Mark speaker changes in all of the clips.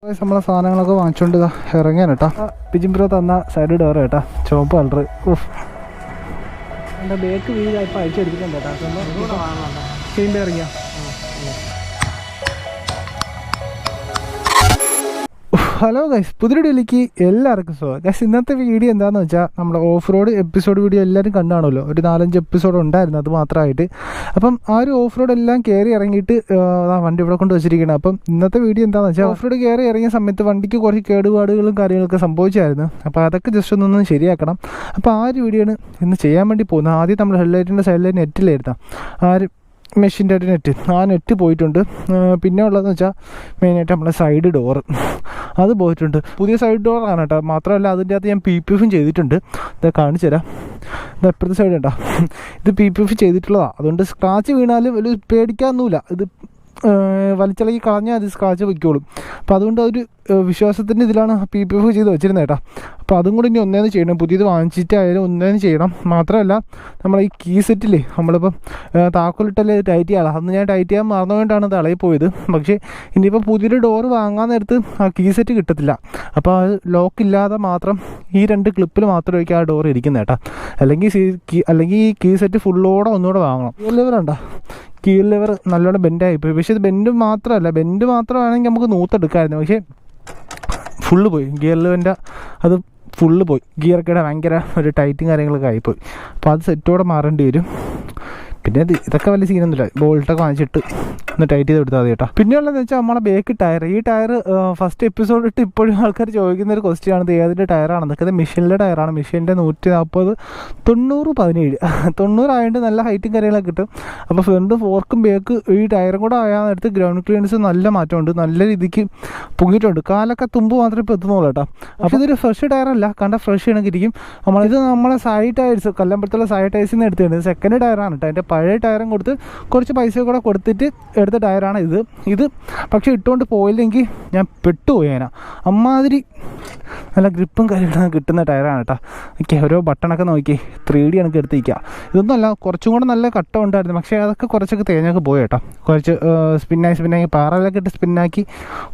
Speaker 1: നമ്മളെ സാധനങ്ങളൊക്കെ വാങ്ങിച്ചുകൊണ്ട് ഇറങ്ങിയാണ് കേട്ടോ. പിജിംബ്രോ തന്ന സൈഡ് ഡോർ കേട്ടോ, ചുവപ്പ് കളർ. എൻ്റെ ബേക്ക് വീട് ഇപ്പോൾ അയച്ചെടുത്തിട്ടുണ്ട് കേട്ടോ. ചെയ്യുമ്പോൾ ഇറങ്ങിയ ഹലോ ഗൈസ്, പുതിയ വീഡിയോയിലേക്ക് എല്ലാവർക്കും സ്വാഗതം. ഗൈസ്, ഇന്നത്തെ വീഡിയോ എന്താണെന്ന് വെച്ചാൽ നമ്മുടെ ഓഫ് റോഡ് എപ്പിസോഡ് വീഡിയോ എല്ലാവരും കണ്ടാണല്ലോ. ഒരു 4-5 എപ്പിസോഡ് ഉണ്ടായിരുന്നു അത് മാത്രമായിട്ട്. അപ്പം ആ ഒരു ഓഫ് റോഡ് എല്ലാം കയറി ഇറങ്ങിയിട്ട് വണ്ടി ഇവിടെ കൊണ്ട് വെച്ചിരിക്കണം. അപ്പം ഇന്നത്തെ വീഡിയോ എന്താണെന്ന് വെച്ചാൽ ഓഫ് റോഡ് കയറി ഇറങ്ങിയ സമയത്ത് വണ്ടിക്ക് കുറച്ച് കേടുപാടുകളും കാര്യങ്ങളൊക്കെ സംഭവിച്ചായിരുന്നു. അപ്പോൾ അതൊക്കെ ജസ്റ്റ് ഒന്നൊന്ന് ശരിയാക്കണം. അപ്പോൾ ആ ഒരു വീഡിയോ ആണ് ഇന്ന് ചെയ്യാൻ വേണ്ടി പോകുന്നത്. ആദ്യം നമ്മൾ ഹെഡ്ലൈറ്റിൻ്റെ സൈഡിൽ നെറ്റിലായിരുന്നു ആ ഒരു മെഷീൻ്റെ ഒരു നെറ്റ്, ആ നെറ്റ് പോയിട്ടുണ്ട്. പിന്നെ ഉള്ളതെന്ന് വെച്ചാൽ മെയിനായിട്ട് നമ്മുടെ സൈഡ് ഡോറ് അത് പോയിട്ടുണ്ട്. പുതിയ സൈഡ് ഡോറാണ് കേട്ടോ. മാത്രമല്ല അതിൻ്റെ അകത്ത് ഞാൻ PPF ചെയ്തിട്ടുണ്ട്. ഇത് കാണിച്ചു തരാം. ഇത് എപ്പോഴത്തെ സൈഡ് ഉണ്ടോ, ഇത് PPF ചെയ്തിട്ടുള്ളതാണ്. അതുകൊണ്ട് സ്ക്രാച്ച് വീണാലും വലിയ പേടിക്കാനൊന്നുമില്ല. ഇത് വലിച്ചിളക്കി കളഞ്ഞാൽ അത് സ്ക്രാച്ച് വയ്ക്കോളും. അപ്പോൾ അതുകൊണ്ട് ഒരു വിശ്വാസത്തിൻ്റെ ഇതിലാണ് PPF ചെയ്ത് വെച്ചിരുന്നത് കേട്ടോ. അപ്പോൾ അതും കൂടി ഇനി ഒന്നേന്ന് ചെയ്യണം. പുതിയത് വാങ്ങിച്ചിട്ടായാലും ഒന്നേന്ന് ചെയ്യണം. മാത്രമല്ല നമ്മളെ ഈ കീ സെറ്റില്ലേ, നമ്മളിപ്പം താക്കോലിട്ടല്ലേ ടൈറ്റ് ചെയ്യാം. അന്ന് ഞാൻ ടൈറ്റ് ചെയ്യാൻ മറന്നുകൊണ്ടാണ് അത് ഇളകി പോയത്. പക്ഷേ ഇനിയിപ്പോൾ പുതിയൊരു ഡോറ് വാങ്ങാൻ നേരത്ത് ആ കീ സെറ്റ് കിട്ടത്തില്ല. അപ്പോൾ അത് ലോക്കില്ലാതെ മാത്രം ഈ 2 ക്ലിപ്പിൽ മാത്രമായിരിക്കും ആ ഡോർ ഇരിക്കുന്നത് കേട്ടോ. അല്ലെങ്കിൽ ഈ കീ സെറ്റ് ഫുള്ളോടെ ഒന്നുകൂടെ വാങ്ങണം. ഗിയർ ലിവർ ഉണ്ടോ, ഗിയർ ലിവർ നല്ലോണം ബെൻഡായിപ്പോയി. പക്ഷേ ഇത് ബെൻഡ് മാത്രമാണെങ്കിൽ നമുക്ക് നൂത്തെടുക്കാമായിരുന്നു. പക്ഷേ ഫുള്ള് പോയി, ഗിയർ ലിവറിൻ്റെ അത് ഫുള്ള് പോയി. ഗിയറൊക്കെ ഭയങ്കര ഒരു ടൈറ്റും കാര്യങ്ങളൊക്കെ ആയിപ്പോയി. അപ്പോൾ അത് സെറ്റോടെ മാറേണ്ടി വരും. പിന്നെ ഇതൊക്കെ വലിയ സീനൊന്നുമില്ല. ബോൾട്ടൊക്കെ വാങ്ങിച്ചിട്ട് ഒന്ന് ടൈറ്റ് ചെയ്ത് കൊടുത്താൽ മതി കേട്ടോ. പിന്നെയുള്ളതെന്ന് വെച്ചാൽ നമ്മളെ ബേക്ക് ടയർ, ഈ ടയർ ഫസ്റ്റ് എപ്പിസോഡ് ഇട്ട് ഇപ്പോഴും ആൾക്കാർ ചോദിക്കുന്ന ഒരു ക്വസ്റ്റ്യൻ ആണ്, ഇത് ഏതിൻ്റെ ടയറാണെന്ന്. ഇത് മിഷീനിലെ ടയറാണ്. മിഷീൻ്റെ 140 90 17 90 ആയതുകൊണ്ട് നല്ല ഹൈറ്റും കാര്യങ്ങളൊക്കെ കിട്ടും. അപ്പോൾ ഫ്രണ്ട് ഫോർക്കും ബേക്ക് ഈ ടയറും കൂടെ ആയാന്നെടുത്ത് ഗ്രൗണ്ട് ക്ലിയറൻസ് നല്ല മാറ്റമുണ്ട്. നല്ല രീതിക്ക് പൊങ്ങിയിട്ടുണ്ട്. കാലൊക്കെ തുമ്പ് മാത്രമേ ഇപ്പോൾ എത്തുന്നുള്ളൂ കേട്ടോ. അപ്പോൾ ഇതൊരു ഫ്രഷ് ടയറല്ല, കണ്ട ഫ്രഷ് കണക്കിരിക്കും. നമ്മളെ സൈഡ് ടയർസ്, കല്ലമ്പലത്തുള്ള സൈഡ് ടയർസിൽ നിന്ന് എടുത്തിട്ടുണ്ട്. സെക്കൻഡ് ടയറാണ് കേട്ടോ. അതിൻ്റെ പഴയ ടയറും കൊടുത്ത് കുറച്ച് പൈസ കൂടെ കൊടുത്തിട്ട് എടുത്ത ടയറാണ് ഇത്. പക്ഷേ ഇട്ടുകൊണ്ട് പോയില്ലെങ്കിൽ ഞാൻ പെട്ടുപോയി. അതിനാ അമ്മാതിരി നല്ല ഗ്രിപ്പും കാര്യങ്ങളും കിട്ടുന്ന ടയറാണ് കേട്ടോ. ഓക്കെ, ഓരോ ബട്ടണൊക്കെ നോക്കി 3D കണക്ക് എടുത്തിരിക്കുക. ഇതൊന്നുമല്ല, കുറച്ചും കൂടെ നല്ല കട്ട ഉണ്ടായിരുന്നു. പക്ഷേ അതൊക്കെ കുറച്ചൊക്കെ തേഞ്ഞൊക്കെ പോയി കേട്ടോ. കുറച്ച് സ്പിന്നാക്കി പാറയിലൊക്കെ ഇട്ട് സ്പിന്നാക്കി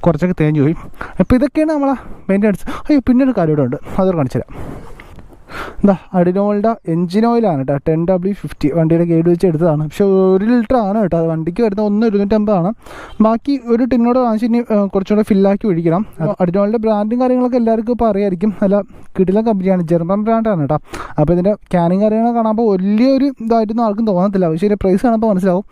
Speaker 1: കുറച്ചൊക്കെ തേഞ്ഞ് പോയി. അപ്പോൾ ഇതൊക്കെയാണ് നമ്മളെ മെയിൻ്റെനൻസ്. അയ്യോ, പിന്നൊരു കാര്യം ഇവിടെ ഉണ്ട്, അതൊരു കാണിച്ചു തരാം. എന്താ, അഡിനോളിൻ്റെ എൻജിൻ ഓയിലാണ് കേട്ടോ. 10W50 വണ്ടിയുടെ ഗൈഡ് വെച്ച് എടുത്തതാണ്. പക്ഷേ 1 ലിറ്റർ ആണ് കേട്ടോ. അത് വണ്ടിക്ക് വരുന്ന 1,250 ബാക്കി ഒരു ടിന്നോട് വാങ്ങിച്ച് ഇനി കുറച്ചുകൂടെ ഫില്ലാക്കി ഒഴിക്കണം. അഡിനോളിൻ്റെ ബ്രാൻഡും കാര്യങ്ങളൊക്കെ എല്ലാവർക്കും ഇപ്പോൾ അറിയായിരിക്കും. നല്ല കിടിലൻ കമ്പനിയാണ്, ജർമ്മൻ ബ്രാൻഡാണ് കേട്ടോ. അപ്പോൾ ഇതിൻ്റെ ക്യാനും കാര്യങ്ങളൊക്കെ കാണുമ്പോൾ വലിയൊരു ഇതായിട്ടൊന്നും ആർക്കും തോന്നത്തില്ല. പക്ഷേ ഇതിൻ്റെ പ്രൈസ് കാണുമ്പോൾ മനസ്സിലാവും.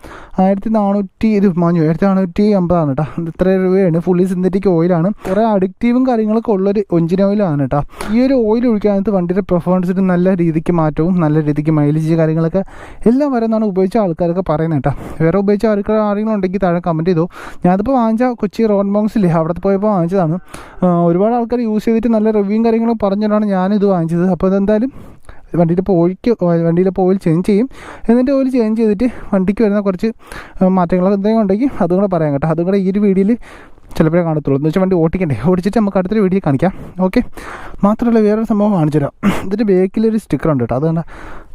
Speaker 1: 1450 കേട്ടോ. ഇത്ര രൂപയാണ്. ഫുള്ളി സിന്തറ്റിക് ഓയിലാണ്. കുറേ അഡിക്റ്റീവും കാര്യങ്ങളൊക്കെ ഉള്ളൊരു എൻജിൻ ഓയിലാണ് കേട്ടോ. ഈ ഒരു ഓയിൽ ഒഴിക്കാനകത്ത് വണ്ടിയുടെ പെർഫോമൻസിന് നല്ല രീതിക്ക് മാറ്റവും നല്ല രീതിക്ക് മൈലേജ് കാര്യങ്ങളൊക്കെ എല്ലാം വരുന്നതാണ് ഉപയോഗിച്ച ആൾക്കാരൊക്കെ പറയുന്നത് കേട്ടോ. വേറെ ഉപയോഗിച്ച ആരെങ്കിലും ഉണ്ടെങ്കിൽ താഴെ കമൻറ്റ് ചെയ്തു. ഞാനിപ്പോൾ വാങ്ങിച്ച കൊച്ചി റോൺ ബോങ്സില്ലേ, അവിടെ പോയപ്പോൾ വാങ്ങിച്ചതാണ്. ഒരുപാട് ആൾക്കാർ യൂസ് ചെയ്തിട്ട് നല്ല റിവ്യൂവും കാര്യങ്ങളും പറഞ്ഞിട്ടാണ് ഞാനിത് വാങ്ങിച്ചത്. അപ്പോൾ അതെന്തായാലും വണ്ടിയിലെ ഓയിൽ ചേഞ്ച് ചെയ്യും. എന്നിട്ട് ഓയിൽ ചേഞ്ച് ചെയ്തിട്ട് വണ്ടിക്ക് വരുന്ന കുറച്ച് മാറ്റങ്ങളൊക്കെ എന്തെങ്കിലും ഉണ്ടെങ്കിൽ അതും കൂടെ പറയാം കേട്ടോ. അതും കൂടെ ഈ ഒരു വീഡിയോയിൽ ചിലപ്പോഴേ കാണത്തുള്ളൂ. എന്ന് വെച്ചാൽ വണ്ടി ഓടിച്ചിട്ട് നമുക്ക് അടുത്തൊരു വീഡിയോ കാണിക്കാം. ഓക്കെ, മാത്രമല്ല വേറൊരു സംഭവം കാണിച്ചു തരാം. ഇതിൻ്റെ ബേക്കിലൊരു സ്റ്റിക്കർ ഉണ്ട് കേട്ടോ. അതുകൊണ്ട്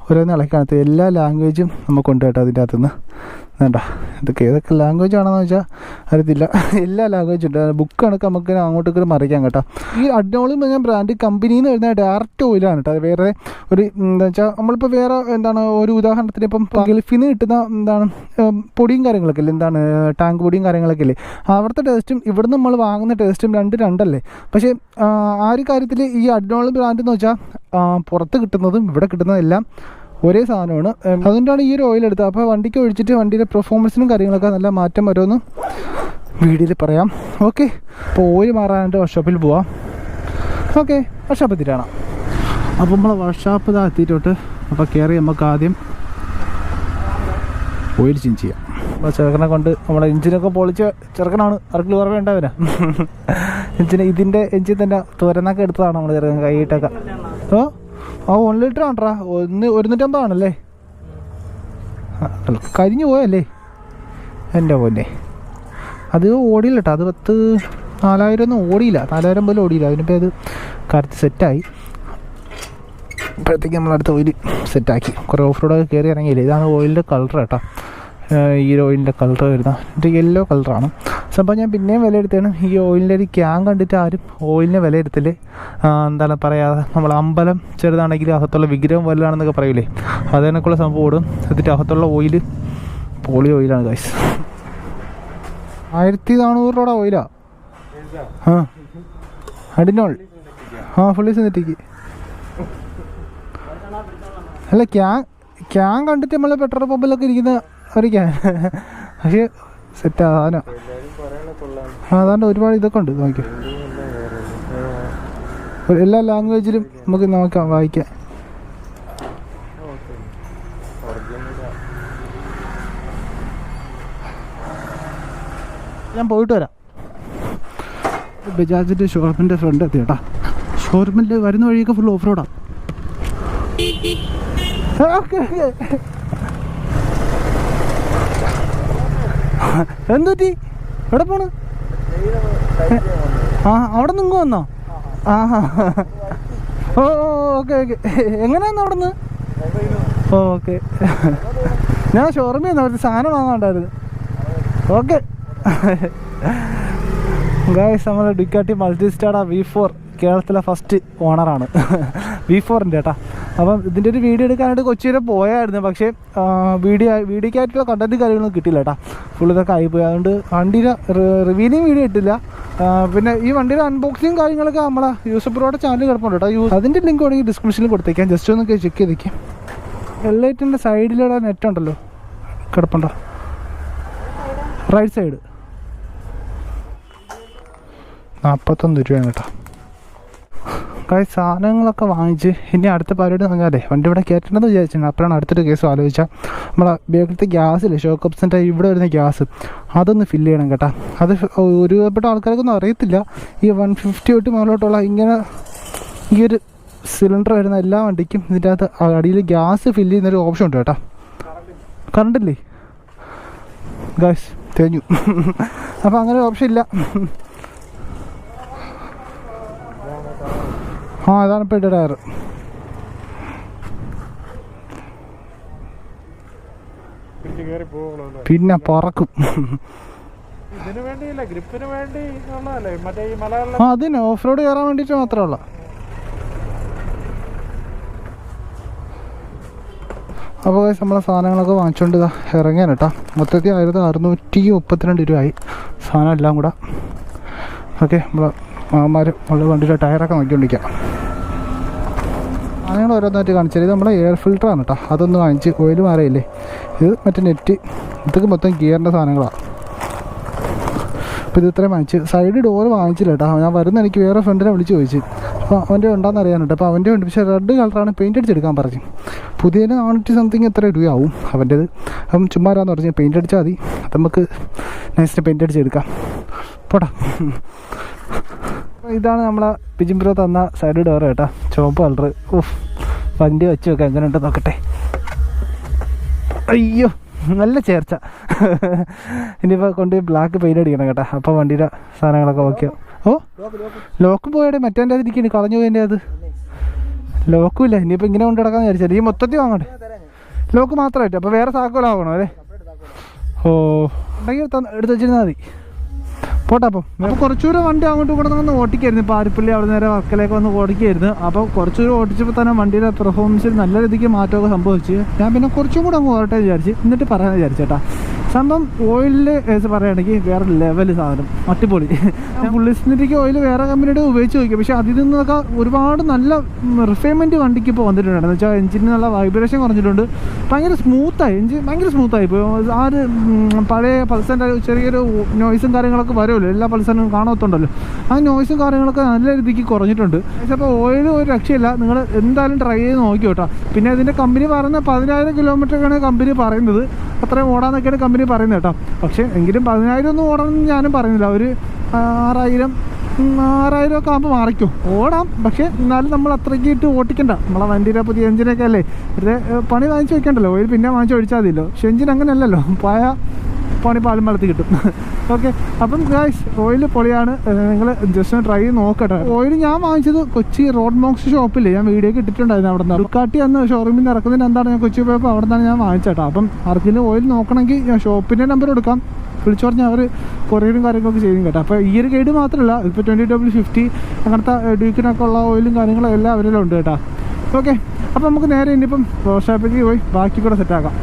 Speaker 1: ഓരോന്ന് ഇളക്കാനത്ത് എല്ലാ ലാംഗ്വേജും നമുക്കുണ്ട് കേട്ടോ. അതിൻ്റെ അകത്തുനിന്ന് വേണ്ട, ഇതൊക്കെ ഏതൊക്കെ ലാംഗ്വേജ് ആണെന്ന് വെച്ചാൽ അറിയത്തില്ല. എല്ലാ ലാംഗ്വേജും ഉണ്ട്. ബുക്ക് കണക്ക് നമുക്ക് അങ്ങോട്ടേക്ക് മറിക്കാം കേട്ടോ. ഈ അഡ്നോൾ എന്ന് പറഞ്ഞാൽ ബ്രാൻഡ് കമ്പനിയിൽ നിന്ന് വരുന്ന ഡയറക്റ്റ് ഓയിലാണ് കേട്ടോ. അത് വേറെ ഒരു എന്താ വെച്ചാൽ നമ്മളിപ്പോൾ വേറെ ഒരു ഉദാഹരണത്തിന് ഇപ്പം ഗൾഫിൽ നിന്ന് കിട്ടുന്ന പൊടിയും കാര്യങ്ങളൊക്കെ ഇല്ലേ, ടാങ്ക് പൊടിയും കാര്യങ്ങളൊക്കെ ഇല്ലേ, അവിടുത്തെ ടേസ്റ്റും ഇവിടുന്ന് നമ്മൾ വാങ്ങുന്ന ടേസ്റ്റും രണ്ടല്ലേ. പക്ഷേ ആ ഒരു കാര്യത്തിൽ ഈ അഡ്നോൾ ബ്രാൻഡ് എന്ന് വെച്ചാൽ പുറത്ത് കിട്ടുന്നതും ഇവിടെ കിട്ടുന്നതും എല്ലാം ഒരേ സാധനമാണ്. അതുകൊണ്ടാണ് ഈ ഒരു ഓയിൽ എടുത്തത്. അപ്പോൾ വണ്ടിക്ക് ഒഴിച്ചിട്ട് വണ്ടിയുടെ പെർഫോമൻസിനും കാര്യങ്ങളൊക്കെ നല്ല മാറ്റം വരുമെന്ന് വീഡിയോയിൽ പറയാം. ഓക്കെ, അപ്പോൾ ഓയിൽ മാറാനായിട്ട് വർക്ക്ഷോപ്പിൽ പോവാം. ഓക്കെ, വർക്ക്ഷോപ്പ് എത്തിയിട്ടാണ്. അപ്പോൾ നമ്മൾ വർക്ക്ഷോപ്പ് എത്തിയിട്ടോട്ട് അപ്പോൾ കയറി നമുക്ക് ആദ്യം ഓയിൽ ചേഞ്ച് ചെയ്യാം. അപ്പോൾ ചെറുക്കനെ കൊണ്ട് നമ്മളെ എഞ്ചിനൊക്കെ പൊളിച്ച് ചെറുക്കനാണ്, അറക്കിൽ കുറവേണ്ടവനാ. ഇതിൻ്റെ എഞ്ചിൻ തന്നെ തുരന്നൊക്കെ എടുത്തതാണ് നമ്മൾ ചെറുക്കൻ കൈയിട്ടൊക്കെ. ആ 1 ലിറ്റർ ആണ്ട്രാ, 150 ആണല്ലേ. കരിഞ്ഞു പോയല്ലേ എൻ്റെ പോലെ. അത് ഓടിയില്ല കേട്ടോ. അത് 4000 ഒന്നും ഓടിയില്ല, 4000 പോലും ഓടിയില്ല. അതിനിപ്പോൾ അത് കറക്റ്റ് സെറ്റായി. ഇപ്പോഴത്തേക്ക് നമ്മളടുത്ത ഓയിൽ സെറ്റാക്കി കുറേ ഓഫ് റോഡൊക്കെ കയറി ഇറങ്ങിയില്ലേ. ഇതാണ് ഓയിലിൻ്റെ കളർ കേട്ടോ. ഈ ഓയിലിൻ്റെ കളർ വരുന്നത്. ഇത് യെല്ലോ കളറാണ്. സംഭവം ഞാൻ പിന്നെയും വിലയിരുത്തുകയാണ്. ഈ ഓയിലിൻ്റെ ഒരു ക്യാൻ കണ്ടിട്ട് ആരും ഓയിലിനെ വിലയിരുത്തൽ എന്താണ് പറയുക, നമ്മൾ അമ്പലം ചെറുതാണെങ്കിൽ അകത്തുള്ള വിഗ്രഹം വലുതാണെന്നൊക്കെ പറയൂലേ, അതിനൊക്കെയുള്ള സംഭവം ഓടും. എന്നിട്ട് അകത്തുള്ള ഓയിൽ പോളി ഓയിലാണ് ഗൈസ്. 1400 രൂപയുടെ ഓയിലാണ്. ആ അഡിനോൾ. Fully synthetic. അല്ല ക്യാൻ കണ്ടിട്ട് നമ്മളെ പെട്രോൾ പമ്പിലൊക്കെ ഇരിക്കുന്ന ഒരു ക്യാൻ, പക്ഷേ സെറ്റ് സാധനം. അതാണ്ട് ഒരുപാട് ഇതൊക്കെ ഉണ്ട്. നോക്കി എല്ലാ ലാംഗ്വേജിലും നമുക്ക് നോക്കാം, വായിക്കാം. ഞാൻ പോയിട്ട് വരാം. ബജാജിൻ്റെ ഷോറൂമിൻ്റെ ഫ്രണ്ട് എത്തി കേട്ടാ. ഷോറൂമിൽ വരുന്ന വഴിയൊക്കെ ഫുൾ ഓഫ് റോഡാണ്. എന്തുപറ്റി? എവിടെ പോണ്? അവിടെ നിന്ന് വന്നോ? ഓ ഓക്കെ ഓക്കെ. എങ്ങനെയാന്ന് അവിടെ നിന്ന്? ഓക്കെ, ഞാൻ ഷോറൂമിൽ നിന്ന് ഒരു സാധനം വാങ്ങാണ്ടായിരുന്നു. ഓക്കെ ഗൈസ്, നമ്മൾ ഡുക്കാട്ടി മൾട്ടിസ്റ്റാർ V4 കേരളത്തിലെ ഫസ്റ്റ് ഓണറാണ്. V4-ൻ്റെ കേട്ടാ. അപ്പം ഇതിൻ്റെ ഒരു വീഡിയോ എടുക്കാനായിട്ട് കൊച്ചി വരെ പോയായിരുന്നു. പക്ഷേ വീഡിയോക്കായിട്ടുള്ള കണ്ടൻറ്റ് കാര്യങ്ങളൊന്നും കിട്ടിയില്ല കേട്ടാ. ഫുൾ ഇതൊക്കെ ആയിപ്പോയി. അതുകൊണ്ട് വണ്ടിയുടെ റിവ്യൂവിങ് വീഡിയോ ഇട്ടില്ല. പിന്നെ ഈ വണ്ടിയുടെ അൺബോക്സിങ് കാര്യങ്ങളൊക്കെ നമ്മളെ യൂസർ ബ്രോയുടെ ചാനൽ കിടപ്പുണ്ട് കേട്ടോ. അതിൻ്റെ ലിങ്ക് വേണമെങ്കിൽ ഡിസ്ക്രിപ്ഷനിൽ കൊടുത്തേക്കാം. ജസ്റ്റ് ഒന്ന് ചെക്ക് ചെയ്തേക്കാം. ഹെഡ്ലൈറ്റിൻ്റെ സൈഡിലുള്ള നെറ്റ് ഉണ്ടല്ലോ, കിടപ്പുണ്ടോ? റൈറ്റ് സൈഡ് 41 രൂപയാണ് കേട്ടോ. സാധനങ്ങളൊക്കെ വാങ്ങിച്ച് ഇനി അടുത്ത പരിപാടി എന്ന് പറഞ്ഞാലേ വണ്ടി ഇവിടെ കയറ്റണമെന്ന് വിചാരിച്ചിട്ടുണ്ട്. അപ്പോഴാണ് അടുത്തൊരു കേസ് ആലോചിച്ചാൽ നമ്മളെ ബേക്കിലത്തെ ഗ്യാസില്ലേ, ഷോക്കപ്സിൻ്റെ ഇവിടെ വരുന്ന ഗ്യാസ്, അതൊന്ന് ഫില്ല് ചെയ്യണം കേട്ടോ. അത് ഒരുപാട് ആൾക്കാർക്കൊന്നും അറിയത്തില്ല. ഈ 150 തൊട്ട് മുകളിലോട്ടുള്ള ഇങ്ങനെ ഈ ഒരു സിലിണ്ടർ വരുന്ന എല്ലാ വണ്ടിക്കും ഇതിൻ്റെ അകത്ത് അടിയിൽ ഗ്യാസ് ഫില്ല് ചെയ്യുന്നൊരു ഓപ്ഷൻ ഉണ്ട് കേട്ടോ. കറണ്ടില്ലേ ഗായ്സ്? തേഞ്ഞു. അപ്പോൾ അങ്ങനെ ഒരു ഓപ്ഷൻ ഇല്ല. അതാണ് ഇപ്പോൾ ഇട്ട ടയർ. പിന്നെ പറക്കും. അതിന് ഓഫ് റോഡ് കയറാൻ വേണ്ടിയിട്ട് മാത്രമല്ല. അപ്പോൾ നമ്മളെ സാധനങ്ങളൊക്കെ വാങ്ങിച്ചുകൊണ്ട് ഇറങ്ങിയാണ് കേട്ടോ. മൊത്തത്തിൽ 1632 രൂപയായി സാധനം എല്ലാം കൂടെ. ഓക്കെ, നമ്മളെ മാമാരും ഉള്ള വണ്ടിയുടെ ടയറൊക്കെ നോക്കിക്കൊണ്ടിരിക്കാം. സാധനങ്ങൾ ഓരോന്നായിട്ട് കാണിച്ചാൽ ഇത് നമ്മുടെ എയർ ഫിൽറ്ററാണ് കേട്ടോ. അതൊന്ന് വാങ്ങിച്ച് ഓയിൽ മാറിയില്ലേ. ഇത് മറ്റേ നെറ്റ്, ഇതൊക്കെ മൊത്തം ഗിയറിൻ്റെ സാധനങ്ങളാണ്. അപ്പോൾ ഇത് ഇത്രയും വാങ്ങിച്ച്. സൈഡ് ഡോറ് വാങ്ങിച്ചില്ല കേട്ടോ. ഞാൻ വരുന്ന എനിക്ക് വേറെ ഫ്രണ്ടിനെ വിളിച്ച് ചോദിച്ചു. അപ്പോൾ അവൻ്റെ ഉണ്ടാകുന്ന അറിയാനുണ്ട്. അപ്പോൾ അവൻ്റെ ഉണ്ട്, പക്ഷേ റെഡ് കളറാണ്, പെയിൻ്റ് അടിച്ചെടുക്കാൻ പറഞ്ഞു. പുതിയതിന് 400 സംതിങ് എത്ര രൂപയാവും അവൻ്റേത്. അപ്പം ചുമ്മാരാന്ന് പറഞ്ഞ് പെയിൻ്റ് അടിച്ചാൽ മതി, അത് നമുക്ക് നൈസിന് പെയിൻ്റ് അടിച്ചെടുക്കാം. പോടാ. ഇതാണ് നമ്മളെ പിജിംബ്രോ തന്ന സൈഡ് ഡോർ കേട്ടോ, ചുവപ്പ് കളർ. വണ്ടി വെച്ച് വെക്കാം, എങ്ങനെ ഉണ്ടെന്ന് നോക്കട്ടെ. അയ്യോ, നല്ല ചേർച്ച. ഇനിയിപ്പോൾ കൊണ്ട് ബ്ലാക്ക് പെയിൻ്റ് അടിക്കണം കേട്ടോ. അപ്പോൾ വണ്ടിയുടെ സാധനങ്ങളൊക്കെ ഓക്കെയോ. ഓ, ലോക്ക് പോയടെ മറ്റേൻ്റെ അത് ഇരിക്കുന്നു, കളഞ്ഞു പോയതിൻ്റെ അത്. ലോക്കും ഇല്ല. ഇനിയിപ്പോൾ ഇങ്ങനെ കൊണ്ട് കിടക്കാന്ന് വിചാരിച്ചാൽ ഈ മൊത്തത്തിൽ വാങ്ങണ്ടേ. ലോക്ക് മാത്രമായിട്ട്. അപ്പോൾ വേറെ താക്കോലാവണോ അല്ലേ? ഓ, ഉണ്ടെങ്കിൽ എടുത്ത് വെച്ചിരുന്നാൽ മതി. പോട്ടെ. അപ്പോൾ കുറച്ചുകൂടെ വണ്ടി അങ്ങോട്ടും കൂടെ ഒന്ന് ഓടിക്കായിരുന്നു. ഇപ്പോൾ ആരിപ്പള്ളി അവിടെ നേരെ വർക്കലേക്ക് വന്ന് ഓടിക്കായിരുന്നു. അപ്പോൾ കുറച്ചുകൂടെ ഓടിച്ചപ്പോൾ തന്നെ വണ്ടിയുടെ പെർഫോമൻസിൽ നല്ല രീതിക്ക് മാറ്റമൊക്കെ സംഭവിച്ചു. ഞാൻ പിന്നെ കുറച്ചും കൂടെ അങ്ങ് ഓടട്ടെ വിചാരിച്ച്, എന്നിട്ട് പറയാൻ വിചാരിച്ചേട്ടാ. സംഭവം ഓയിലിൽ പറയുകയാണെങ്കിൽ വേറെ ലെവൽ സാധനം, അടിപൊളി. ഞാൻ പുള്ളിസ്റ്റിക്ക് ഓയിൽ വേറെ കമ്പനിയുടെ ഉപയോഗിച്ച് നോക്കി. പക്ഷേ അതിൽ നിന്നൊക്കെ ഒരുപാട് നല്ല റിഫൈൻമെൻറ്റ് വണ്ടിക്ക് ഇപ്പോൾ വന്നിട്ടുണ്ട്. എന്ന് വെച്ചാൽ എഞ്ചിന് നല്ല വൈബ്രേഷൻ കുറഞ്ഞിട്ടുണ്ട്. ഭയങ്കര സ്മൂത്തായി, എഞ്ചിൻ ഭയങ്കര സ്മൂത്തായി. ഇപ്പോൾ ആ ഒരു പഴയ പൾസറിൻ്റെ ചെറിയൊരു നോയ്സും കാര്യങ്ങളൊക്കെ വരുമല്ലോ, എല്ലാ പൾസറിനും കാണത്തുണ്ടല്ലോ. ആ നോയ്സും കാര്യങ്ങളൊക്കെ നല്ല രീതിക്ക് കുറഞ്ഞിട്ടുണ്ട്. പക്ഷേ അപ്പോൾ ഓയിൽ ഒരു രക്ഷയില്ല. നിങ്ങൾ എന്തായാലും ട്രൈ ചെയ്ത് നോക്കി കേട്ടോ. പിന്നെ ഇതിൻ്റെ കമ്പനി പറയുന്ന 10,000 കിലോമീറ്ററൊക്കെയാണ് കമ്പനി പറയുന്നത്. അത്രയും ഓടാന്നൊക്കെയാണ് കമ്പനി പറയുന്നത് കേട്ടോ. പക്ഷേ എങ്കിലും 10,000 ഒന്നും ഓടാമെന്ന് ഞാനും പറയുന്നില്ല. ഒരു 6,000 ഒക്കെ ആകുമ്പോൾ മാറിക്കും, ഓടാം. പക്ഷേ എന്നാലും നമ്മൾ അത്രയ്ക്ക് ഇട്ട് ഓട്ടിക്കണ്ട. നമ്മളെ വണ്ടിയുടെ പുതിയ എഞ്ചിനൊക്കെ അല്ലേ, വെറുതെ പണി വാങ്ങിച്ച് വെക്കണ്ടല്ലോ. ഓയിൽ പിന്നെ വാങ്ങിച്ച് ഒഴിച്ചാൽ മതിയല്ലോ. പക്ഷേ എഞ്ചിൻ അങ്ങനെ അല്ലല്ലോ, പോയ പോണി പാലും വെള്ളത്തിൽ കിട്ടും. ഓക്കെ, അപ്പം ഗൈസ് ഓയിൽ പൊളിയാണ്. നിങ്ങൾ ജസ്റ്റ് ഒന്ന് ട്രൈ ചെയ്ത് നോക്കട്ടെ. ഓയിൽ ഞാൻ വാങ്ങിച്ചത് കൊച്ചി റോഡ് മോക്സ് ഷോപ്പില്ലേ, ഞാൻ വീഡിയോ ഇട്ടിട്ടുണ്ടായിരുന്നു. അവിടെ നിന്ന് ഡുക്കാട്ടി അന്ന് ഷോറൂമിൽ നിന്ന് ഇറക്കുന്നതിന് എന്താണ് ഞാൻ കൊച്ചി പോയപ്പോൾ അവിടെ നിന്നാണ് ഞാൻ വാങ്ങിച്ചേട്ടാ. അപ്പം ആർക്കെങ്കിലും ഓയിൽ നോക്കണമെങ്കിൽ ഞാൻ ഷോപ്പിൻ്റെ നമ്പർ കൊടുക്കാം, വിളിച്ചു പറഞ്ഞാൽ അവർ കൊറിയറും കാര്യങ്ങളൊക്കെ ചെയ്യും കേട്ടോ. അപ്പോൾ ഈ ഒരു ഗൈഡ് മാത്രമല്ല, ഇപ്പോൾ 20W50 അങ്ങനത്തെ ഡ്യൂക്കിനൊക്കെ ഉള്ള ഓയിലും കാര്യങ്ങളും എല്ലാം അവരെല്ലാം ഉണ്ട് കേട്ടോ. ഓക്കെ, അപ്പോൾ നമുക്ക് നേരെ ഇനിയിപ്പം വർക്ക്ഷോപ്പിലേക്ക് പോയി ബാക്കി കൂടെ സെറ്റാക്കാം.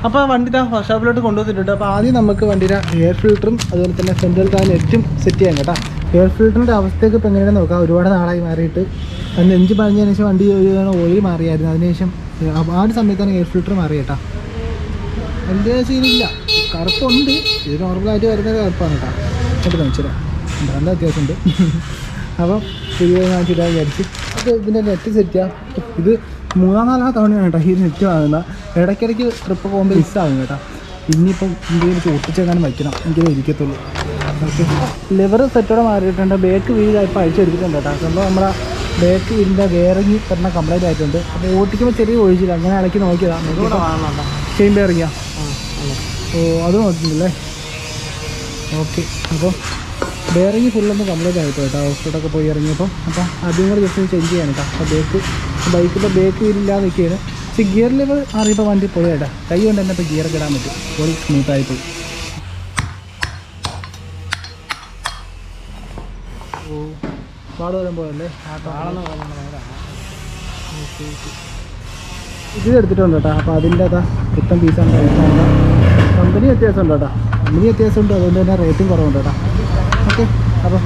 Speaker 1: അപ്പോൾ വണ്ടി വർക്ക്ഷോപ്പിലോട്ട് കൊണ്ടുവന്നിട്ടുണ്ട്. അപ്പോൾ ആദ്യം നമുക്ക് വണ്ടിയുടെ എയർ ഫിൽറ്ററും അതുപോലെ തന്നെ സെൻട്രൽ നെറ്റും സെറ്റ് ചെയ്യാം കേട്ടോ. എയർ ഫിൽറ്ററിൻ്റെ അവസ്ഥയൊക്കെ ഇപ്പോൾ എങ്ങനെയാണെന്ന് നോക്കാം. ഒരുപാട് നാളായി മാറിയിട്ട് അതിന് എഞ്ചിൻ പറഞ്ഞതിന് ശേഷം വണ്ടി ഓയിൽ മാറിയായിരുന്നു. അതിനുശേഷം ആ ഒരു സമയത്താണ് എയർ ഫിൽറ്റർ മാറി കേട്ടോ. വലിയ സീനില്ല, കറുപ്പുണ്ട്. ഇത് നോർമലായിട്ട് വരുന്ന കറുപ്പാണ് കേട്ടോ. എന്നിട്ട് കാണിച്ചിടാം, നല്ല അത്യാവശ്യമുണ്ട്. അപ്പം പുതിയ കാണിച്ചിടാൻ വിചാരിച്ച് അത് ഇതിൻ്റെ നെറ്റ് സെറ്റ് ചെയ്യാം. ഇത് 3-4 തവണയാണ് കേട്ടോ ഈ നെറ്റ് വാങ്ങുന്നത്. ഇടയ്ക്കിടയ്ക്ക് ട്രിപ്പ് പോകുമ്പോൾ മിസ്സാകും കേട്ടോ. ഇനിയിപ്പം ഇന്ത്യയിൽ ഒട്ടിച്ചെങ്ങാനും വയ്ക്കണം, എനിക്കത് ഇരിക്കത്തുള്ളൂ. ഓക്കെ, ലിവർ സെറ്റോടെ മാറിയിട്ടുണ്ട്. ബേക്ക് വീൽ ഇപ്പോൾ അഴിച്ചെടുത്തിട്ടുണ്ട് കേട്ടോ. സംഭവം നമ്മുടെ ബേക്ക് വീലിൻ്റെ ബെയറിങ് പറഞ്ഞ കംപ്ലൈൻറ്റ് ആയിട്ടുണ്ട്. അപ്പോൾ ഓട്ടിക്കുമ്പോൾ ചെറിയ ഒഴിച്ചില്ല, അങ്ങനെ ഇടയ്ക്ക് നോക്കിയതാണ്. ചെയിൻ ബെയറിങ്ങാ? ഓ, അത് നോക്കിയില്ലേ. ഓക്കെ, അപ്പോൾ ബെയറിങ് ഫുള്ളൊന്ന് കംപ്ലീറ്റ് ആയിട്ട് കേട്ടോ ഓഫ് പോയി ഇറങ്ങിയപ്പോൾ. അപ്പോൾ അതും കൂടെ ജസ്റ്റ് ചേഞ്ച് ചെയ്യാൻ കേട്ടോ. അപ്പോൾ ബൈക്കിൻ്റെ ബേക്ക് വീലില്ലാതെ നിൽക്കുകയാണ്. പക്ഷേ ഗിയർ ലെവൽ മാറിയപ്പോൾ വണ്ടി പോയി കേട്ടോ. കൈ കൊണ്ട് തന്നെ ഇപ്പോൾ ഗിയറൊക്കെ ഇടാൻ പറ്റും. പോയി സ്മൂത്തായിപ്പോയി. ഓ, പാട് വരുമ്പോഴല്ലേ ഇത് എടുത്തിട്ടുണ്ട് കേട്ടോ. അപ്പോൾ അതിൻ്റെ അതാ പുത്തൻ പീസാണ്. കമ്പനി വ്യത്യാസമുണ്ട് കേട്ടോ, കമ്പനി വ്യത്യാസമുണ്ട്, അതുകൊണ്ട് തന്നെ റേറ്റും കുറവുണ്ട് കേട്ടോ. ഓക്കെ, അപ്പോൾ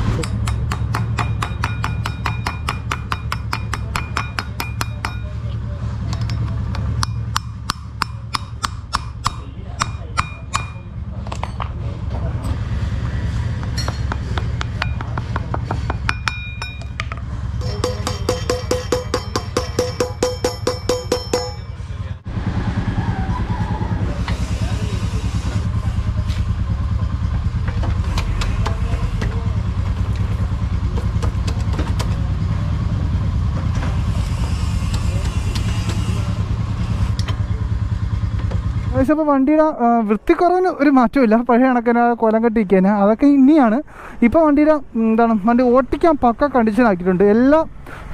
Speaker 1: അപ്പോൾ വണ്ടിയുടെ വൃത്തിക്കുറവിന് ഒരു മാറ്റമില്ല. പഴയ കണക്കിന് കൊലം കെട്ടിക്കാൻ അതൊക്കെ ഇനിയാണ്. ഇപ്പോൾ വണ്ടിയുടെ വണ്ടി ഓട്ടിക്കാൻ പക്ക കണ്ടീഷൻ ആക്കിയിട്ടുണ്ട്. എല്ലാ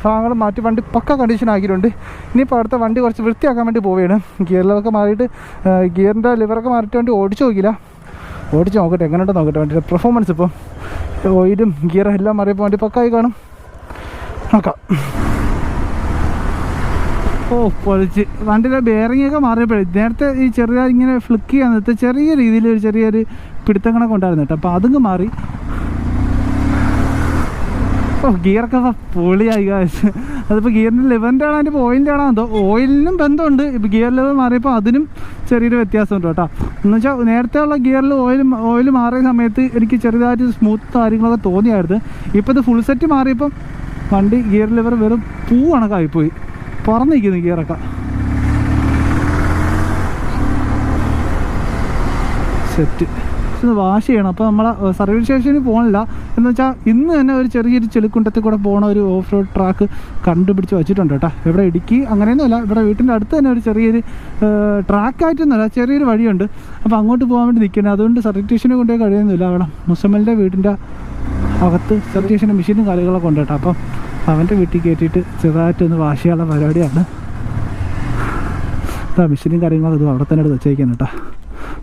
Speaker 1: ഭാഗങ്ങളും മാറ്റി വണ്ടി പക്ക കണ്ടീഷൻ ആക്കിയിട്ടുണ്ട്. ഇനിയിപ്പോൾ അടുത്ത വണ്ടി കുറച്ച് വൃത്തിയാക്കാൻ വേണ്ടി പോവുകയാണ്. ഗിയറിലൊക്കെ മാറിയിട്ട് ഗിയറിൻ്റെ ലിവറൊക്കെ മാറിയിട്ട് വണ്ടി ഓടിച്ച് നോക്കിയില്ല, ഓടിച്ച് നോക്കട്ടെ എങ്ങനെയുണ്ടോ നോക്കട്ടെ. വണ്ടിയുടെ പെർഫോമൻസ് ഇപ്പം ഓയിലും ഗിയറും എല്ലാം മാറിയപ്പോൾ വണ്ടി പക്കായി കാണും. നോക്കാം. ഓ, പൊളിച്ച്. വണ്ടിയുടെ ബെയറിങ്ങൊക്കെ മാറിയപ്പോഴേ നേരത്തെ ഈ ചെറിയ ഇങ്ങനെ ഫ്ലിക്ക് ചെയ്യാൻ നേരത്തെ ചെറിയ രീതിയിൽ ഒരു ചെറിയൊരു പിടുത്തം കണക്ക് ഉണ്ടായിരുന്നു കേട്ടോ. അപ്പോൾ അതങ്ങ് മാറി. ഓ, ഗിയറൊക്കെ പൊളിയായി. അതിപ്പോൾ ഗിയറിൻ്റെ ലെവലിൻ്റെ ആണോ അതിൻ്റെ ഓയിലിൻ്റെ ആണോ എന്തോ, ഓയിലിനും ബന്ധമുണ്ട്. ഇപ്പോൾ ഗിയർ ലെവൽ മാറിയപ്പോൾ അതിനും ചെറിയൊരു വ്യത്യാസമുണ്ട് കേട്ടോ. എന്ന് വെച്ചാൽ നേരത്തെ ഉള്ള ഗിയറിൽ ഓയിൽ മാറിയ സമയത്ത് എനിക്ക് ചെറുതായിട്ട് സ്മൂത്ത് കാര്യങ്ങളൊക്കെ തോന്നിയായിരുന്നു. ഇപ്പോൾ ഇത് ഫുൾ സെറ്റ് മാറിയപ്പം വണ്ടി ഗിയർ ലെവൽ വെറും പൂ കണക്കായിപ്പോയി, പറന്നിരിക്കുന്നു ഗിയറൊക്കെ. സെറ്റ് ഇത് വാഷ് ചെയ്യണം. അപ്പോൾ നമ്മളെ സർവീസ് സ്റ്റേഷനിൽ പോകണില്ല എന്ന് വെച്ചാൽ ഇന്ന് തന്നെ ഒരു ചെറിയൊരു ചെളിക്കുണ്ടത്തിൽ കൂടെ പോകണ ഒരു ഓഫ് റോഡ് ട്രാക്ക് കണ്ടുപിടിച്ച് വെച്ചിട്ടുണ്ട് കേട്ടോ. ഇവിടെ ഇടുക്കി അങ്ങനെയൊന്നുമല്ല, ഇവിടെ വീട്ടിൻ്റെ അടുത്ത് തന്നെ ഒരു ചെറിയൊരു ട്രാക്കായിട്ടൊന്നുമല്ല, ചെറിയൊരു വഴിയുണ്ട്. അപ്പോൾ അങ്ങോട്ട് പോകാൻ വേണ്ടി നിൽക്കുന്നത്. അതുകൊണ്ട് സർട്ടിഫിക്കേഷനെ കൊണ്ടുപോയി കഴിയുന്നില്ല. അവിടെ മുസമ്മലിൻ്റെ വീടിൻ്റെ അകത്ത് സർട്ടിഫിക്കേഷൻ്റെ മെഷീനും കാര്യങ്ങളൊക്കെ ഉണ്ട് കേട്ടോ. അപ്പം അവൻ്റെ വീട്ടിൽ കയറ്റിയിട്ട് ചെറുതായിട്ടൊന്ന് വാഷ് ചെയ്യാനുള്ള പരിപാടിയാണ്. മെഷീനും കാര്യങ്ങളൊക്കെ ഇത് അവിടെ തന്നെ എടുത്ത് വെച്ചേക്കാൻ കേട്ടോ.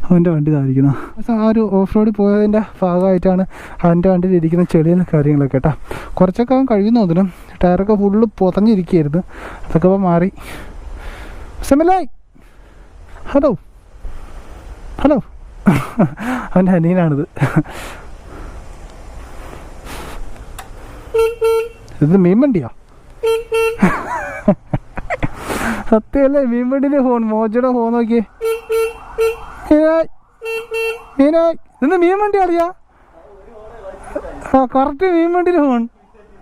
Speaker 1: അവൻ്റെ വണ്ടി ഇതായിരിക്കുന്നത്. ആ ഒരു ഓഫ് റോഡിൽ പോയതിൻ്റെ ഭാഗമായിട്ടാണ് അവൻ്റെ വണ്ടിയിൽ ഇരിക്കുന്ന ചെളിയും കാര്യങ്ങളൊക്കെ കേട്ടോ. കുറച്ചൊക്കെ അവൻ കഴിയുന്നു തോന്നും. ടയറൊക്കെ ഫുള്ള് പൊതഞ്ഞിരിക്കുകയായിരുന്നു, അതൊക്കെ അപ്പോൾ മാറി. സെമലായി, ഹലോ ഹലോ, അവൻ്റെ അനിയനാണിത്. ഇത് മീൻ വണ്ടിയാ? സത്യമല്ലേ, മീൻ വണ്ടിൻ്റെ ഫോൺ, മോജയുടെ ഫോൺ നോക്കിയേ. മീനായി, ഇന്ന് മീൻ വണ്ടി അറിയാ? ആ, കറക്റ്റ് മീൻ വണ്ടിയുടെ ഫോൺ,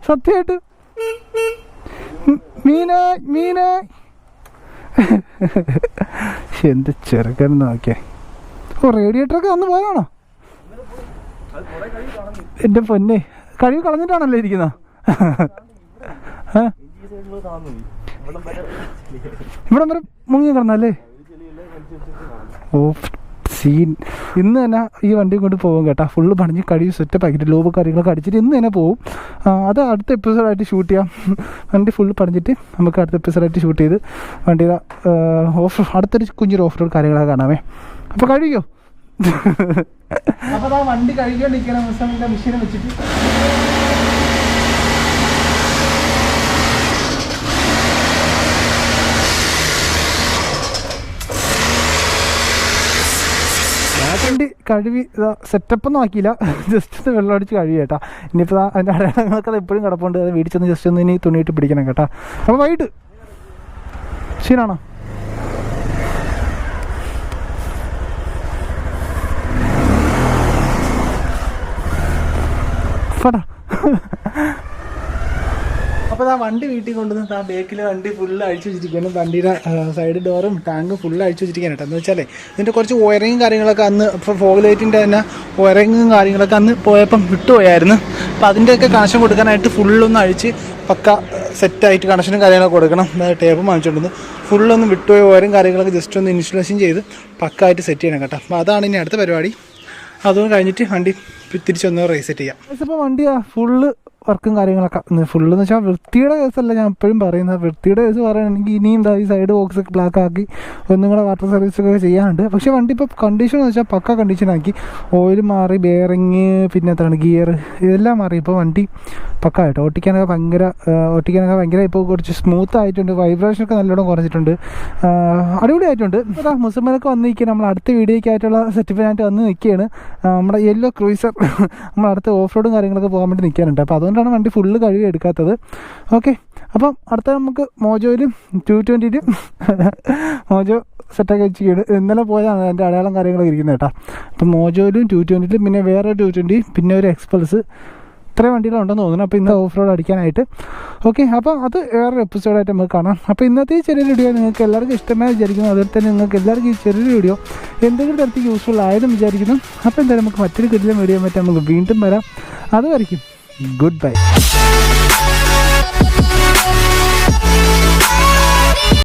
Speaker 1: സത്യമായിട്ട്. മീനായി മീനായി, എന്ത് ചെറുക്കൻ നോക്കിയേ. ഓ, റേഡിയേറ്ററൊക്കെ അന്ന് പോയതാണോ? എൻ്റെ പൊന്നെ, കഴിവ് കളഞ്ഞിട്ടാണല്ലോ ഇരിക്കുന്ന. ഇവിടം വരെ മുങ്ങി കിടന്നല്ലേ? ഓ, സീൻ. ഇന്ന് തന്നെ ഈ വണ്ടി കൊണ്ട് പോകും കേട്ടോ. ഫുള്ള് പണിഞ്ഞ് കഴുകി സെറ്റപ്പ് ആക്കിയിട്ട് ലൂബ് കാര്യങ്ങളൊക്കെ അടിച്ചിട്ട് ഇന്ന് തന്നെ പോകും. അത് അടുത്ത എപ്പിസോഡായിട്ട് ഷൂട്ട് ചെയ്യാം. വണ്ടി ഫുള്ള് പണിഞ്ഞിട്ട് നമുക്ക് അടുത്ത എപ്പിസോഡായിട്ട് ഷൂട്ട് ചെയ്ത് വണ്ടിയുടെ അടുത്തൊരു കുഞ്ഞൊരു ഓഫ് റോഡ് കാര്യങ്ങളൊക്കെ കാണാമേ. അപ്പോൾ കഴിയോ? അപ്പോൾ ആ വണ്ടി കഴുകിക്കൊണ്ടിരിക്കണം മെഷീനെ വെച്ചിട്ട്. വണ്ടി കഴുകി സെറ്റപ്പൊന്നും ആക്കിയില്ല, ജസ്റ്റ് ഒന്ന് വെള്ളം അടിച്ച് കഴുകി കേട്ടോ. ഇനിയിപ്പോൾ അതിൻ്റെ അടയാളങ്ങളൊക്കെ അത് എപ്പോഴും കിടപ്പുണ്ട്. അത് മേടിച്ചൊന്ന് ജസ്റ്റ് ഒന്ന് ഇനി തുണിയിട്ട് പിടിക്കണം കേട്ടോ. അപ്പോൾ വൈകിട്ട് ശരിയാണോ? ഫടാ. അപ്പോൾ ആ വണ്ടി വീട്ടിൽ കൊണ്ടുവന്ന് ആ ബേക്കിൽ വണ്ടി ഫുള്ള് അഴിച്ചു വെച്ചിരിക്കുകയാണ്. വണ്ടിയുടെ സൈഡ് ഡോറും ടാങ്കും ഫുള്ള് അഴിച്ചു വെച്ചിരിക്കുകയാണ് കേട്ടോ. എന്ന് വെച്ചാലേ ഇതിൻ്റെ കുറച്ച് വയറിങ്ങും കാര്യങ്ങളൊക്കെ അന്ന് ഇപ്പോൾ ഫോഗ് ലൈറ്റിൻ്റെ തന്നെ വയറിങ്ങും കാര്യങ്ങളൊക്കെ അന്ന് പോയപ്പം വിട്ടുപോയായിരുന്നു. അപ്പോൾ അതിൻ്റെയൊക്കെ കണക്ഷൻ കൊടുക്കാനായിട്ട് ഫുള്ളൊന്ന് അഴിച്ച് പക്ക സെറ്റായിട്ട് കണക്ഷനും കാര്യങ്ങളൊക്കെ കൊടുക്കണം. ടേപ്പ് വാങ്ങിച്ചുകൊണ്ടുവന്ന് ഫുള്ളൊന്ന് വിട്ടുപോയ വയറും കാര്യങ്ങളൊക്കെ ജസ്റ്റ് ഒന്ന് ഇൻസ്റ്റലേഷൻ ചെയ്ത് പക്കായിട്ട് സെറ്റ് ചെയ്യണം കേട്ടോ. അപ്പോൾ അതാണ് ഇനി അടുത്ത പരിപാടി. അതും കഴിഞ്ഞിട്ട് വണ്ടി തിരിച്ചൊന്ന് റീസെറ്റ് ചെയ്യാം. ഇപ്പോൾ വണ്ടി ഫുള്ള് വർക്കും കാര്യങ്ങളൊക്കെ ഫുള്ളെന്ന് വെച്ചാൽ വൃത്തിയുടെ കേസല്ല ഞാൻ എപ്പോഴും പറയുന്നത്. വൃത്തിയുടെ കേസ് പറയുകയാണെങ്കിൽ ഇനിയും ഈ സൈഡ് ബോക്സൊക്കെ ബ്ലാക്ക് ആക്കി ഒന്നും കൂടെ വാട്ടർ സർവീസൊക്കെ ചെയ്യാനുണ്ട്. പക്ഷേ വണ്ടി ഇപ്പോൾ കണ്ടീഷൻ എന്ന് വെച്ചാൽ പക്ക കണ്ടീഷനാക്കി. ഓയിൽ മാറി, ബെയറിങ്, പിന്നെ എന്താണ് ഗിയർ, ഇതെല്ലാം മാറി. ഇപ്പോൾ വണ്ടി പക്ക ആയിട്ട് ഓട്ടിക്കാനൊക്കെ ഭയങ്കര ഇപ്പോൾ കുറച്ച് സ്മൂത്ത് ആയിട്ടുണ്ട്. വൈബ്രേഷനൊക്കെ നല്ലോണം കുറഞ്ഞിട്ടുണ്ട്. അടിപൊളിയായിട്ടുണ്ട്. അതാ മുസമ്മലൊക്കെ വന്ന് നിൽക്കുക. നമ്മൾ അടുത്ത വീഡിയോയ്ക്കായിട്ടുള്ള സെറ്റപ്പിനായിട്ട് വന്ന് നിൽക്കുകയാണ്. നമ്മുടെ യെല്ലോ ക്രൂസർ നമ്മൾ അടുത്ത ഓഫ് റോഡും കാര്യങ്ങളൊക്കെ പോകാൻ വേണ്ടി നിൽക്കാനുണ്ട്. അപ്പോൾ അതുകൊണ്ടാണ് വണ്ടി ഫുള്ള് കഴുകി എടുക്കാത്തത്. ഓക്കെ, അപ്പം അടുത്ത നമുക്ക് മോജോയിലും 220ലും മോജോ സെറ്റൊക്കെ വെച്ചിട്ട് ഇന്നലെ പോയതാണ് അതിൻ്റെ അടയാളം കാര്യങ്ങളൊക്കെ ഇരിക്കുന്നത് കേട്ടോ. അപ്പം മോജോയിലും 220ലും പിന്നെ വേറെ 220, പിന്നെ ഒരു എക്സ്പൾസ്, ഇത്രയും വണ്ടികളുണ്ടെന്ന് തോന്നുന്നു. അപ്പോൾ ഇന്ന് ഓഫ് റോഡ് അടിക്കാനായിട്ട്. ഓക്കെ, അപ്പോൾ അത് വേറൊരു എപ്പിസോഡായിട്ട് നമുക്ക് കാണാം. അപ്പോൾ ഇന്നത്തെ ഈ ചെറിയ വീഡിയോ നിങ്ങൾക്ക് എല്ലാവർക്കും ഇഷ്ടമായി വിചാരിക്കുന്നു. അതുപോലെ തന്നെ നിങ്ങൾക്ക് എല്ലാവർക്കും ഈ ചെറിയൊരു വീഡിയോ എന്തെങ്കിലും തരത്തിൽ യൂസ്ഫുൾ ആയതെന്ന് വിചാരിക്കുന്നു. അപ്പോൾ എന്തായാലും നമുക്ക് മറ്റൊരു കിടിലൻ വീഡിയോ പറ്റി നമുക്ക് വീണ്ടും വരാം. അതുവരെയും goodbye.